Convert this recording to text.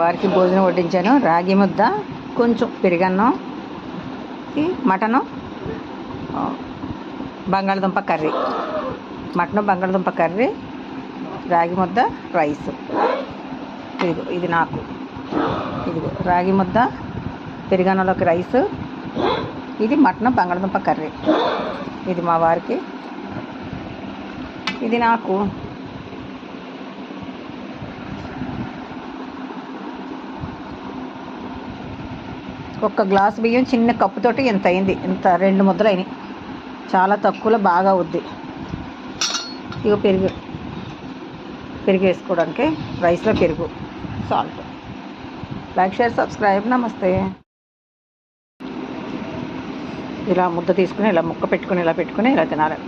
వారికి భోజనం వడ్డించాను. రాగి ముద్ద, కొంచెం పెరుగన్నం, మటను, బంగాళదుంప కర్రీ. మటను బంగాళదుంప కర్రీ, రాగి ముద్ద, రైస్. ఇదిగో ఇది నాకు. ఇదిగో రాగి ముద్ద, పెరుగన్నంలోకి రైసు, ఇది మటను బంగాళదుంప కర్రీ. ఇది మా వారికి, ఇది నాకు. ఒక్క గ్లాసు బియ్యం చిన్న కప్పుతోటి ఇంత అయింది. ఇంత 2 ముద్దలు అయినాయి. చాలా తక్కువలో బాగా అవుద్ది. ఇక పెరుగు వేసుకోవడానికి, రైస్లో పెరుగు, సాల్ట్. Like, share, subscribe. నమస్తే. ఇలా ముద్ద తీసుకుని ఇలా ముక్క పెట్టుకుని ఇలా తినాలి.